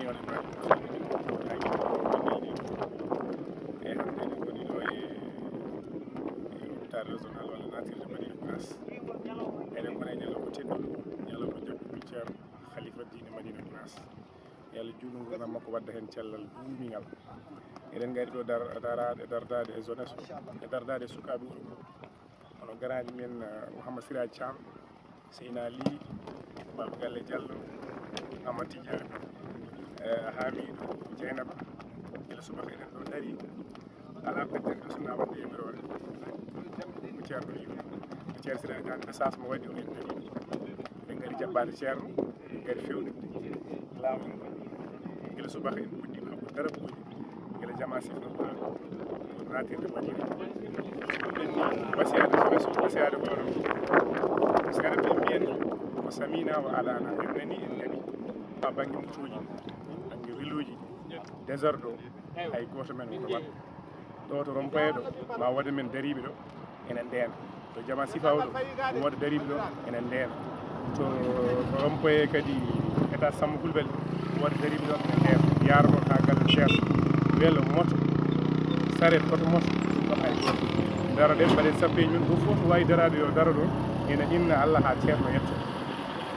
on mbaɗi hayko e hande eɗen goni ɗo e hôpital régional walla natirde Madina Gounass eɗen gona e ñalawma tedduɗo ñalawma jagguɗo ceerno khalifa diine Madina Gounass yo Allah juutnu gurdam makko wadda hen cellal ɓuuɓigal eɗen gari ɗo darade e dardade e jeunesse o e dardade e sukaɓe wuuro ngo hono garaji men Mouhammad Siraji Thiam Seyna Ly Baba Galle Diallo Amadou Tidiane Hamidou Dieynaba gila subaka eɗen ɗo daari ala ɓedden ɗo sona wadde yemirore mo ceerno yimo mo ceerno Siraji Thiam message mo waɗi o en daari eɗen gari jaɓɓade ceerno en gari fewnide lawol ngol gila subaka en puɗɗima ko dara ɓooyi gila jama sifno ko natirde Madina wasiyade jeunesse o wasiyade hoore o sara ɓe mbiyen ko samina wa alana en nani en nani ha banggue mutuji banggue weluji désordre o hay goto men ko wat ɗo to rompoyeɗo ma woda men dariɓe ɗo enen ndena to jama sifaw ɗo ɗum woda dariɓe ɗo enen ndena to rompoye kadi état Samba Fulɓel woda dariɓe ɗo enen ndena yarano ha galle ceerno weelo moto saret koto moto ɗum ɗo hay goto dara ɗen mbaɗen sappeji men fof fof wawi darade yo dara ɗo ene inna Allah ha ceerno yetto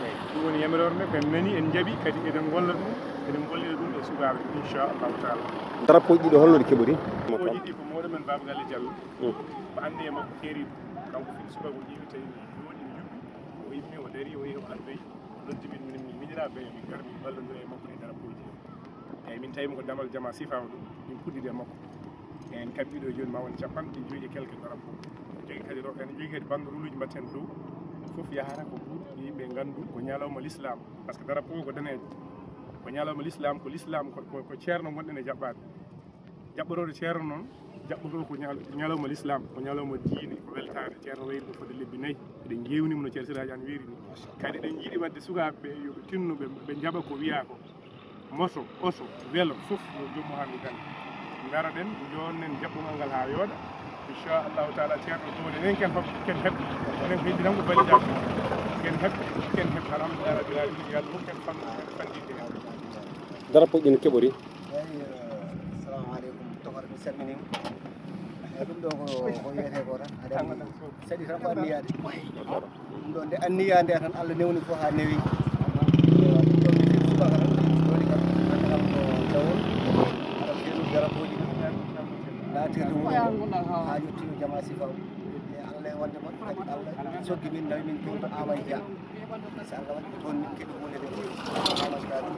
eyyi ɗum woni yamirore nde koen nani en jaaɓi kadi eɗen golla ɗum eɗen gollira ɗum e sukaɓe inchallahu taala drapeau ɗiɗo holno ɗi keɓori oji ɗi ko mawɗo men Baba Galle Diallo ko hande e makko keeri ɗum kanko fiɗi subaka o ƴeewi tawi jooɗi mi juɓɓi o yimmi o daari o yehi o ardoyi o noddimin minen min miñiraɓe min gar min ballodira e makko e drapeau ji eyyi min tawima ko damal jama sifawa ɗum min puɗɗide e makko en kamɓiɗo joni ma won capanɗe joyyi e quelque drapeau jogui kadi ɗo ene jogui kadi banderole uji mbatten dow foof yahata ko ɓuur yimɓe gandu ko ñalawma l'islam par ce que drapeau ko danejo ko ñalawma l'islam ko l'islam ko ceerno gonɗen e jaɓɓade jaɓɓotoɗo ceerno noon jaɓɓoto ko ñalawma l'islam ko ñalawma diine ko weltade ceerno wayri ɗo fode lebbi 4 eɗen gewnima no ceerno Siraji An wiiri ni kadi eɗen jiiɗi wadde sukaɓeɓe yoɓe tinno ɓe jaaɓa ko wiya ko moto auto vélo foof yo jommu ha mi ganda garoɗen jonnen jaɓɓugal ngal ha yooɗa inchallahu taala ceerno towde enen ken heɓɓi onen ko heddi tan ko validation ken heɓɓi alhamdulillah rabbil alamin yo Allah fof ken fandinde hen drapeau ɗi no keɓori eyyi assalamu aleykum tokor mi salminima eyyi ɗum ɗo ko wiyete ko tan aɗa saɗi tan ko anniyade ɗum ɗo nde anniya nde tan Allah newni fof ha newi ɗum ɗo mi fiɗi subaka tan joni kam andakam ko jawol aɗa feeru drapeau ji natirde wuro ha yettino jama sifaw e Allah e wonde moon kadi Allah soggi min nawi min jowto Amadou Dia so Allah waɗi ko toon min keeɓi hunde nde Amadou Dia ɗum